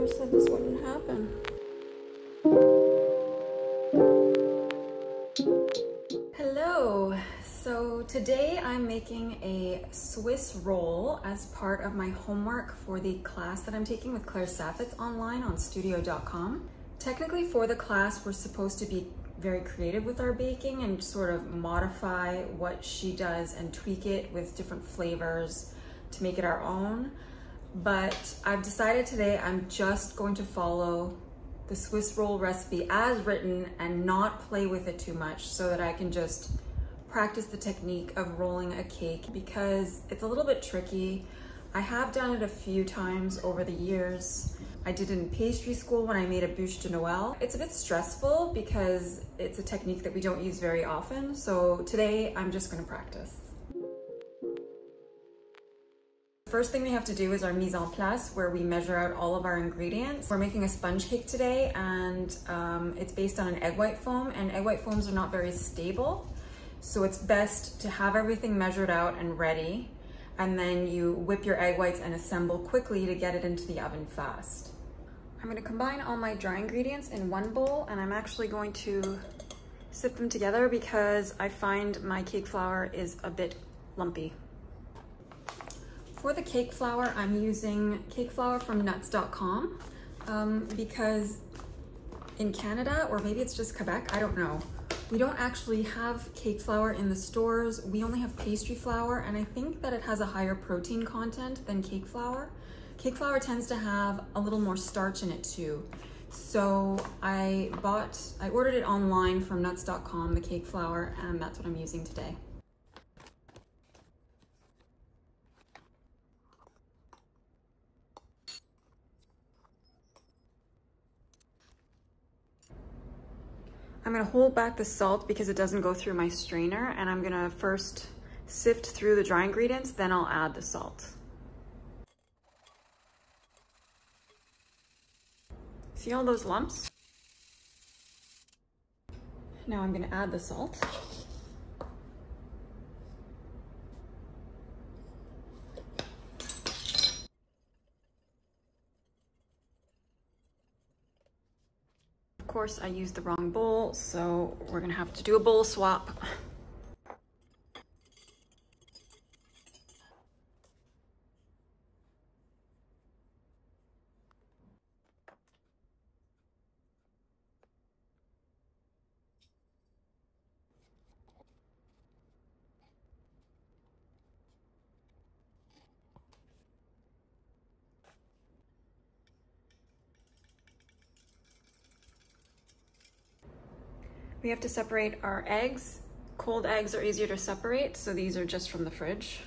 Claire said this wouldn't happen. Hello, so today I'm making a Swiss roll as part of my homework for the class that I'm taking with Claire Saffitz online on studio.com. Technically for the class, we're supposed to be very creative with our baking and sort of modify what she does and tweak it with different flavors to make it our own. But I've decided today I'm just going to follow the Swiss roll recipe as written and not play with it too much so that I can just practice the technique of rolling a cake because it's a little bit tricky. I have done it a few times over the years. I did it in pastry school when I made a bûche de Noël. It's a bit stressful because it's a technique that we don't use very often. So today I'm just gonna practice. First thing we have to do is our mise en place, where we measure out all of our ingredients. We're making a sponge cake today, and it's based on an egg white foam, and egg white foams are not very stable. So it's best to have everything measured out and ready, and then you whip your egg whites and assemble quickly to get it into the oven fast. I'm gonna combine all my dry ingredients in one bowl, and I'm actually going to sift them together because I find my cake flour is a bit lumpy. For the cake flour, I'm using cake flour from nuts.com because in Canada, or maybe it's just Quebec, I don't know, we don't actually have cake flour in the stores. We only have pastry flour, and I think that it has a higher protein content than cake flour. Cake flour tends to have a little more starch in it too. So I ordered it online from nuts.com, the cake flour, and that's what I'm using today. I'm gonna hold back the salt because it doesn't go through my strainer, and I'm gonna first sift through the dry ingredients, then I'll add the salt. See all those lumps? Now I'm gonna add the salt. Of course, I used the wrong bowl, so we're gonna have to do a bowl swap. We have to separate our eggs. Cold eggs are easier to separate, so these are just from the fridge.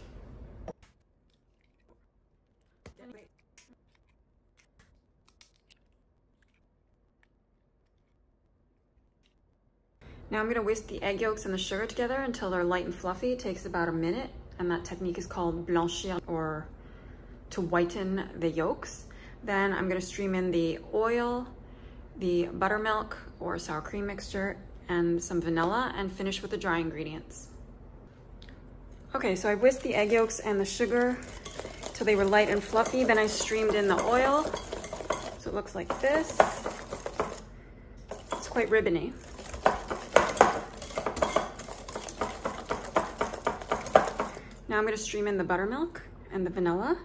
Now I'm gonna whisk the egg yolks and the sugar together until they're light and fluffy. It takes about a minute, and that technique is called blanchir, or to whiten the yolks. Then I'm gonna stream in the oil, the buttermilk or sour cream mixture, and some vanilla, and finish with the dry ingredients. Okay, so I whisked the egg yolks and the sugar till they were light and fluffy. Then I streamed in the oil, so it looks like this. It's quite ribbony. Now I'm gonna stream in the buttermilk and the vanilla,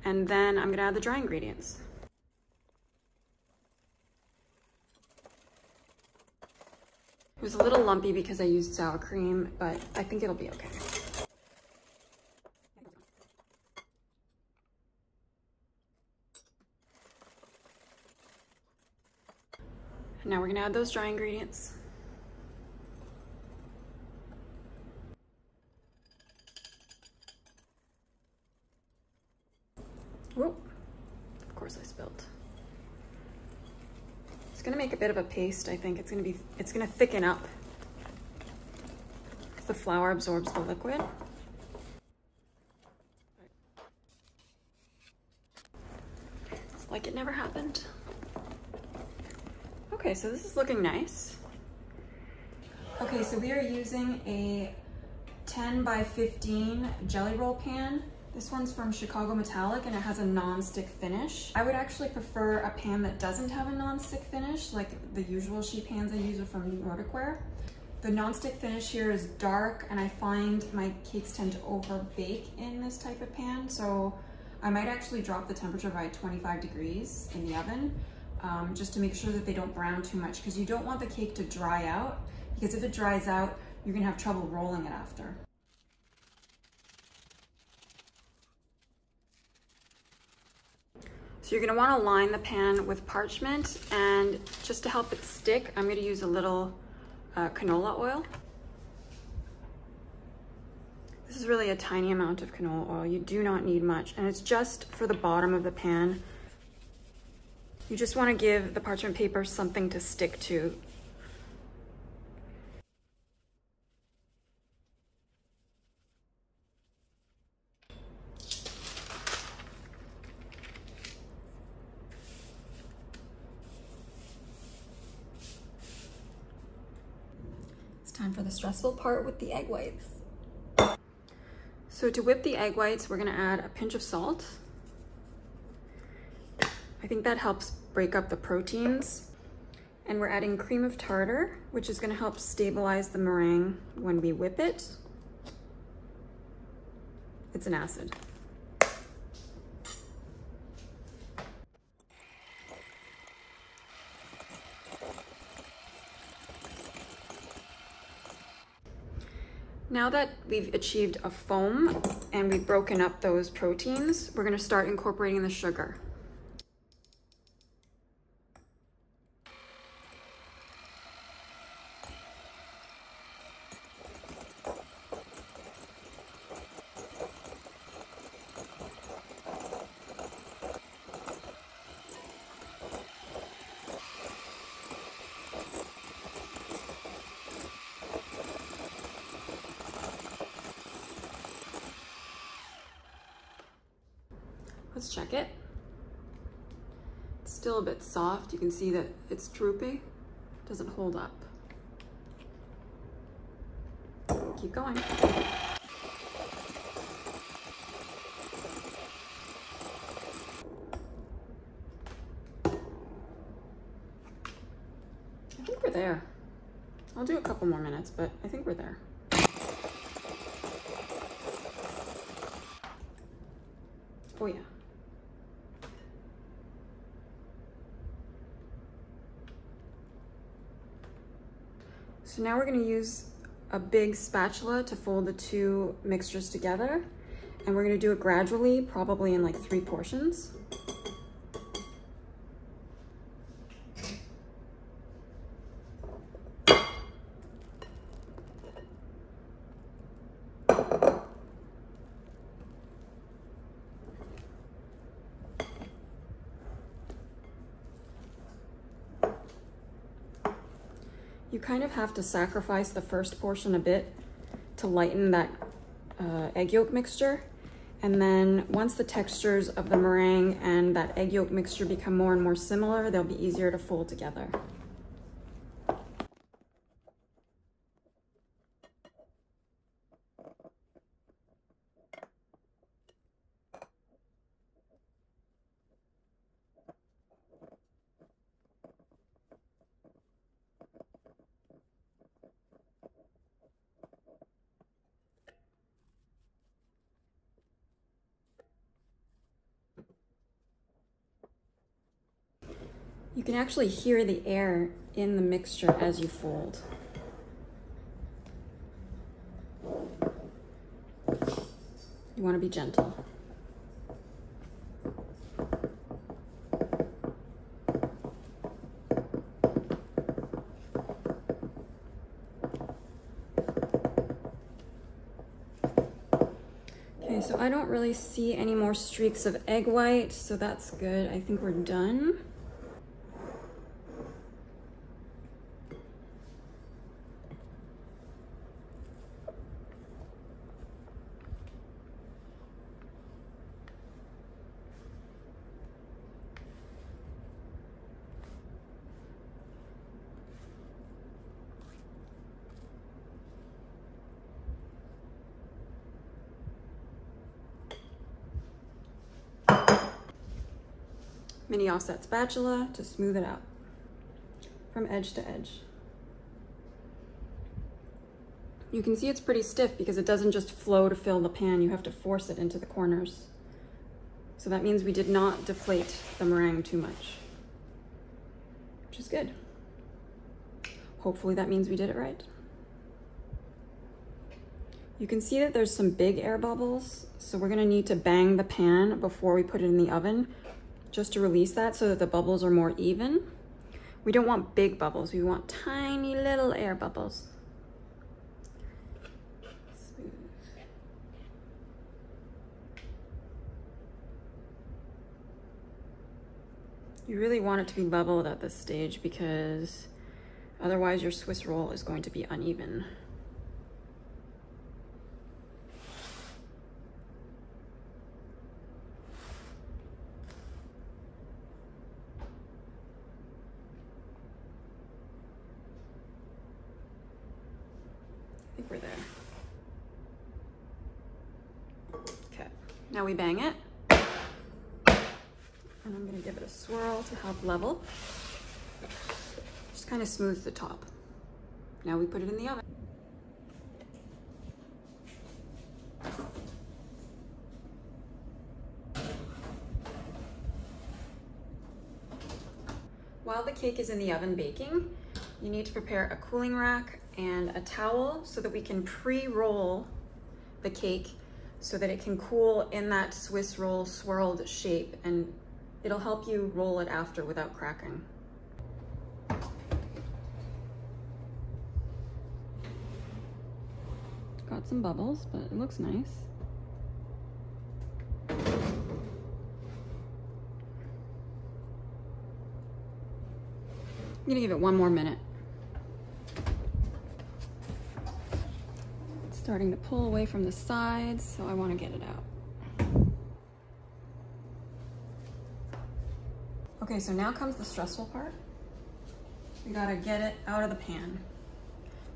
and then I'm gonna add the dry ingredients. It was a little lumpy because I used sour cream, but I think it'll be okay. Now we're gonna add those dry ingredients. Whoop, of course I spilled. It's gonna make a bit of a paste, I think. It's gonna thicken up because the flour absorbs the liquid. It's like it never happened. Okay, so this is looking nice. Okay, so we are using a 10 by 15 jelly roll pan. This one's from Chicago Metallic and it has a non-stick finish. I would actually prefer a pan that doesn't have a non-stick finish, like the usual sheet pans I use are from Bakeware. The non-stick finish here is dark and I find my cakes tend to over bake in this type of pan, so I might actually drop the temperature by 25 degrees in the oven just to make sure that they don't brown too much, because you don't want the cake to dry out, because if it dries out, you're gonna have trouble rolling it after. So you're gonna wanna line the pan with parchment, and just to help it stick, I'm gonna use a little canola oil. This is really a tiny amount of canola oil. You do not need much, and it's just for the bottom of the pan. You just wanna give the parchment paper something to stick to. Time for the stressful part with the egg whites. So to whip the egg whites, we're gonna add a pinch of salt. I think that helps break up the proteins. And we're adding cream of tartar, which is gonna help stabilize the meringue when we whip it. It's an acid. Now that we've achieved a foam and we've broken up those proteins, we're gonna start incorporating the sugar. Let's check it. It's still a bit soft. You can see that it's droopy. It doesn't hold up. Keep going. I think we're there. I'll do a couple more minutes, but I think we're there. Oh yeah. So now we're going to use a big spatula to fold the two mixtures together, and we're going to do it gradually, probably in like 3 portions. You kind of have to sacrifice the first portion a bit to lighten that egg yolk mixture. And then once the textures of the meringue and that egg yolk mixture become more and more similar, they'll be easier to fold together. You can actually hear the air in the mixture as you fold. You want to be gentle. Okay, so I don't really see any more streaks of egg white, so that's good. I think we're done. mini offset spatula to smooth it out from edge to edge. You can see it's pretty stiff because it doesn't just flow to fill the pan. You have to force it into the corners. So that means we did not deflate the meringue too much, which is good. Hopefully that means we did it right. You can see that there's some big air bubbles, so we're gonna need to bang the pan before we put it in the oven just to release that so that the bubbles are more even. We don't want big bubbles, we want tiny little air bubbles. Smooth. You really want it to be leveled at this stage because otherwise your Swiss roll is going to be uneven. I think we're there. Okay, now we bang it. And I'm gonna give it a swirl to help level. Just kind of smooths the top. Now we put it in the oven. While the cake is in the oven baking, you need to prepare a cooling rack and a towel so that we can pre-roll the cake so that it can cool in that Swiss roll swirled shape, and it'll help you roll it after without cracking. Got some bubbles, but it looks nice. I'm gonna give it one more minute. It's starting to pull away from the sides, so I want to get it out. Okay, so now comes the stressful part. We gotta get it out of the pan.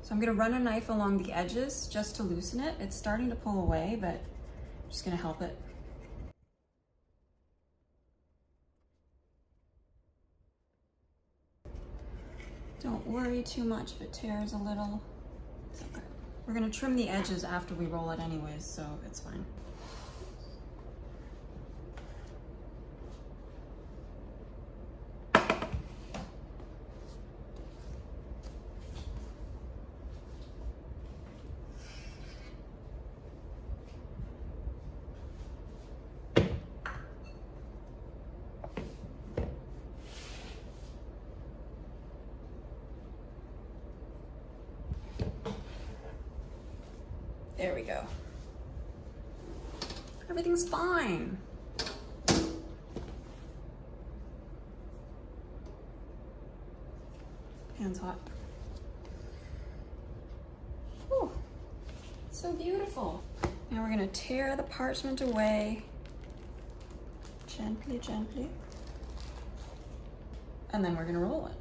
So I'm gonna run a knife along the edges just to loosen it. It's starting to pull away, but I'm just gonna help it. Don't worry too much if it tears a little. It's okay. We're gonna trim the edges after we roll it anyways, so it's fine. There we go. Everything's fine. Pan's hot. Whew. So beautiful. Now we're gonna tear the parchment away. Gently, gently. And then we're gonna roll it.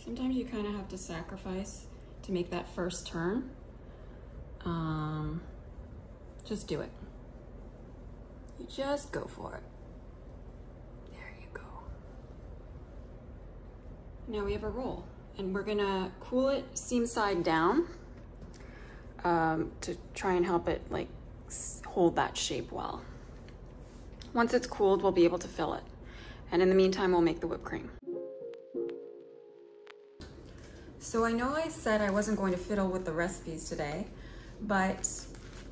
Sometimes you kind of have to sacrifice to make that first turn. Just do it. You just go for it. There you go. Now we have a roll, and we're gonna cool it seam side down to try and help it like hold that shape well. Once it's cooled, we'll be able to fill it. And in the meantime, we'll make the whipped cream. So I know I said I wasn't going to fiddle with the recipes today, but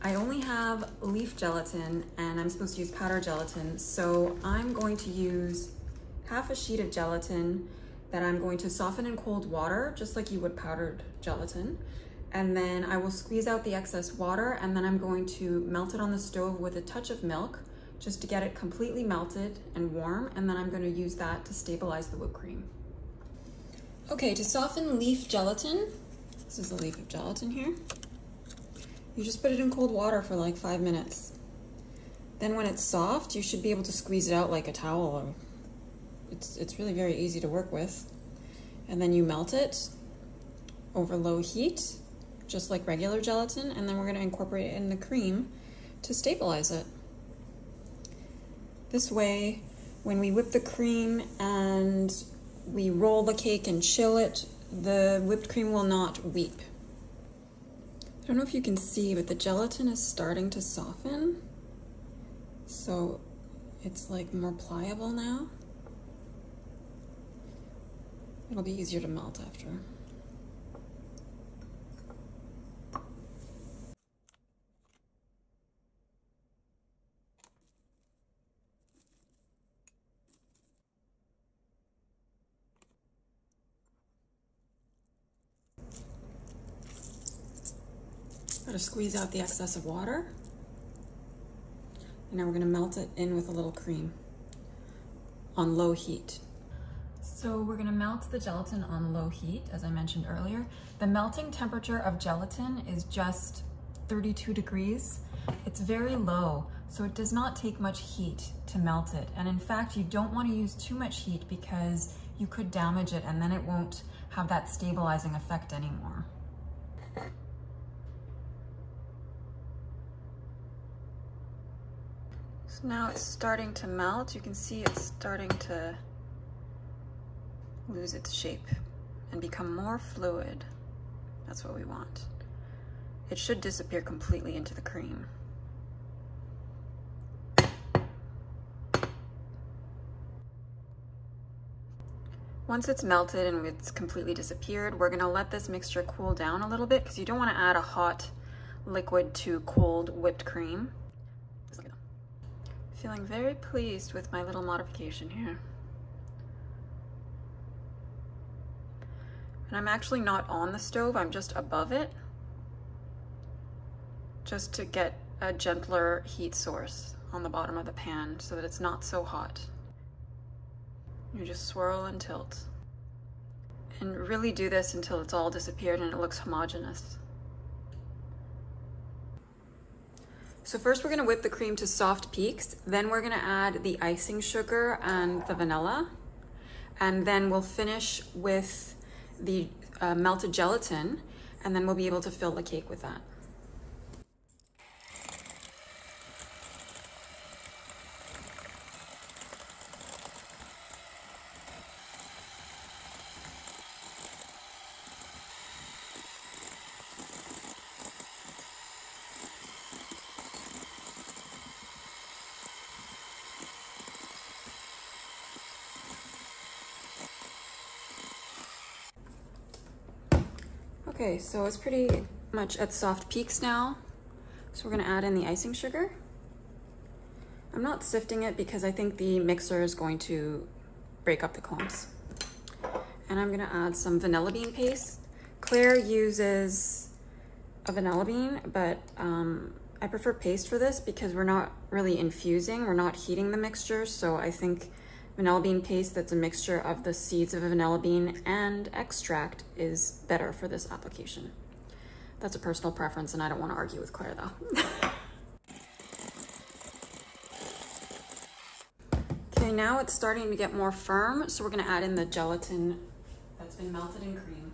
I only have leaf gelatin and I'm supposed to use powder gelatin. So I'm going to use half a sheet of gelatin that I'm going to soften in cold water, just like you would powdered gelatin. And then I will squeeze out the excess water, and then I'm going to melt it on the stove with a touch of milk just to get it completely melted and warm. And then I'm going to use that to stabilize the whipped cream. Okay, to soften leaf gelatin, this is a leaf of gelatin here. You just put it in cold water for like 5 minutes. Then when it's soft, you should be able to squeeze it out like a towel. It's really very easy to work with. And then you melt it over low heat just like regular gelatin, and then we're gonna incorporate it in the cream to stabilize it. This way, when we whip the cream and we roll the cake and chill it, the whipped cream will not weep. I don't know if you can see, but the gelatin is starting to soften. So it's like more pliable now. It'll be easier to melt after. Gotta squeeze out the excess of water. And now we're gonna melt it in with a little cream on low heat. So we're gonna melt the gelatin on low heat, as I mentioned earlier. The melting temperature of gelatin is just 32 degrees. It's very low, so it does not take much heat to melt it. And in fact, you don't wanna use too much heat because you could damage it and then it won't have that stabilizing effect anymore. So now it's starting to melt. You can see it's starting to lose its shape and become more fluid. That's what we want. It should disappear completely into the cream. Once it's melted and it's completely disappeared, we're gonna let this mixture cool down a little bit because you don't wanna add a hot liquid to cold whipped cream. Feeling very pleased with my little modification here. And I'm actually not on the stove, I'm just above it, just to get a gentler heat source on the bottom of the pan so that it's not so hot. You just swirl and tilt. And really do this until it's all disappeared and it looks homogeneous. So first we're gonna whip the cream to soft peaks, then we're gonna add the icing sugar and the vanilla, and then we'll finish with the melted gelatin, and then we'll be able to fill the cake with that. Okay, so it's pretty much at soft peaks now. So we're gonna add in the icing sugar. I'm not sifting it because I think the mixer is going to break up the clumps. And I'm gonna add some vanilla bean paste. Claire uses a vanilla bean, but I prefer paste for this because we're not really infusing, we're not heating the mixture. So I think vanilla bean paste that's a mixture of the seeds of a vanilla bean and extract is better for this application. That's a personal preference and I don't want to argue with Claire though. Okay, now it's starting to get more firm, so we're going to add in the gelatin that's been melted in cream.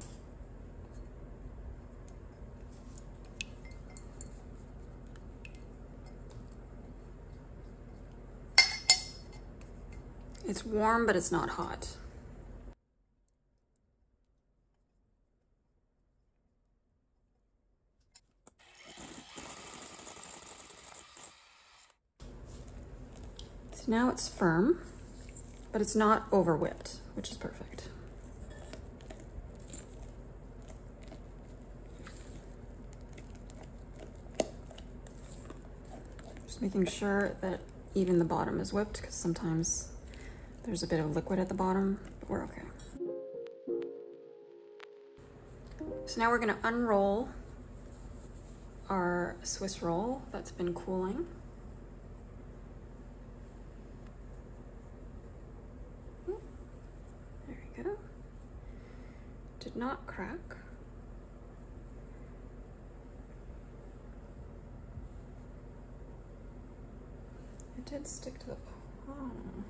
It's warm, but it's not hot. So now it's firm, but it's not over whipped, which is perfect. Just making sure that even the bottom is whipped, because sometimes there's a bit of liquid at the bottom, but we're okay. So now we're gonna unroll our Swiss roll that's been cooling. There we go. Did not crack. It did stick to the palm.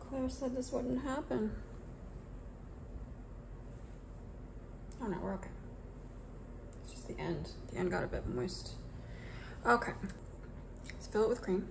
Claire said this wouldn't happen. Oh no, we're okay. the end. The end got a bit moist. Okay, let's fill it with cream.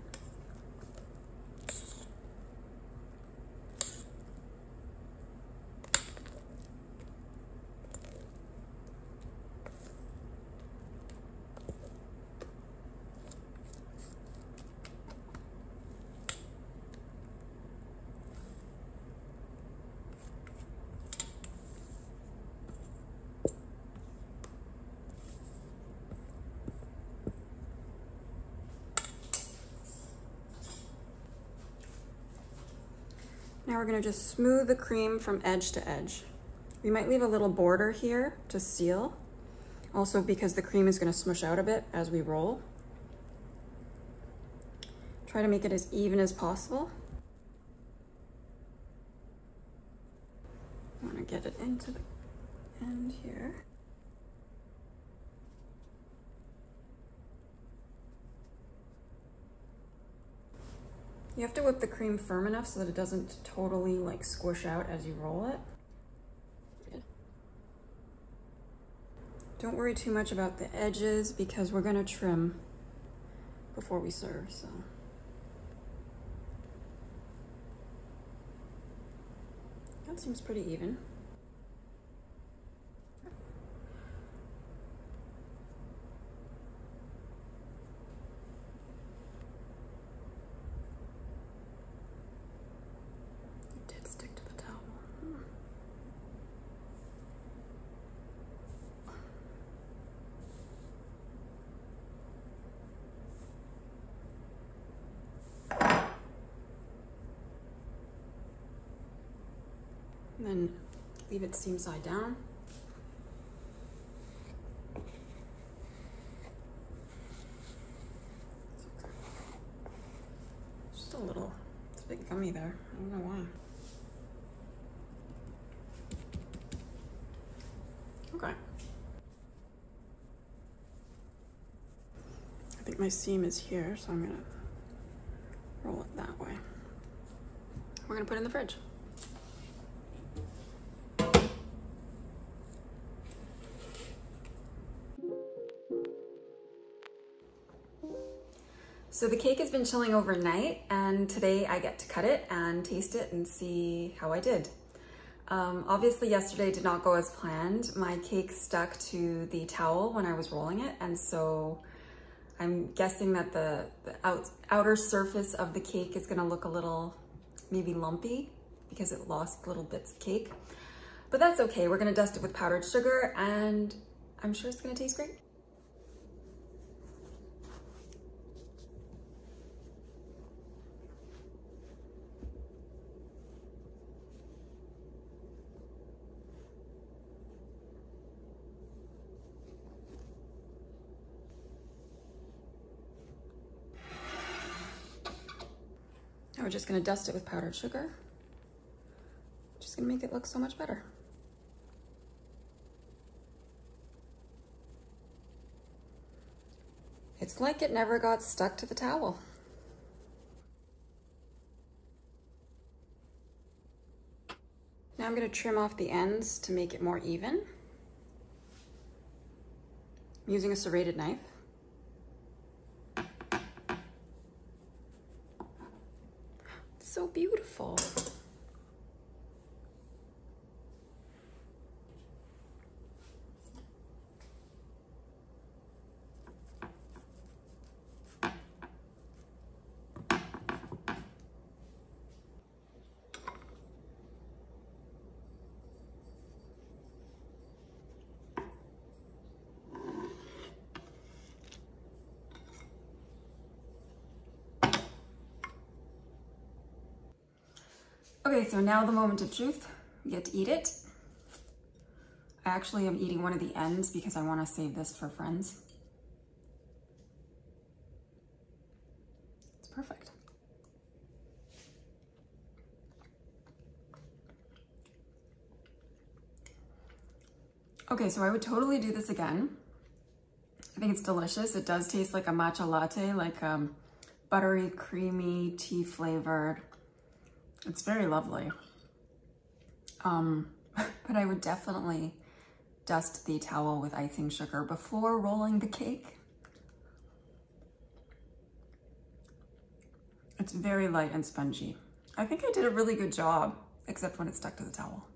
Now we're gonna just smooth the cream from edge to edge. We might leave a little border here to seal, also because the cream is gonna smush out a bit as we roll. Try to make it as even as possible. I wanna get it into the end here. You have to whip the cream firm enough so that it doesn't totally like squish out as you roll it. Yeah. Don't worry too much about the edges because we're gonna trim before we serve, so. That seems pretty even. And then leave it seam side down. Just a little, it's a bit gummy there. I don't know why. Okay. I think my seam is here, so I'm gonna roll it that way. We're gonna put it in the fridge. So the cake has been chilling overnight, and today I get to cut it and taste it and see how I did. Obviously yesterday did not go as planned. My cake stuck to the towel when I was rolling it, and so I'm guessing that the outer surface of the cake is gonna look a little maybe lumpy because it lost little bits of cake. But that's okay, we're gonna dust it with powdered sugar and I'm sure it's gonna taste great. Now we're just gonna dust it with powdered sugar. Just gonna make it look so much better. It's like it never got stuck to the towel. Now I'm gonna trim off the ends to make it more even. I'm using a serrated knife. So beautiful. Okay, so now the moment of truth. We get to eat it. I actually am eating one of the ends because I want to save this for friends. It's perfect. Okay, so I would totally do this again. I think it's delicious. It does taste like a matcha latte, like buttery, creamy, tea flavored. It's very lovely. But I would definitely dust the towel with icing sugar before rolling the cake. It's very light and spongy. I think I did a really good job, except when it stuck to the towel.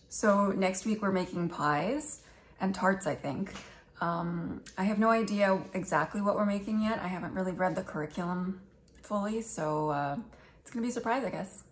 So next week we're making pies and tarts, I think. I have no idea exactly what we're making yet. I haven't really read the curriculum fully, so it's gonna be a surprise, I guess.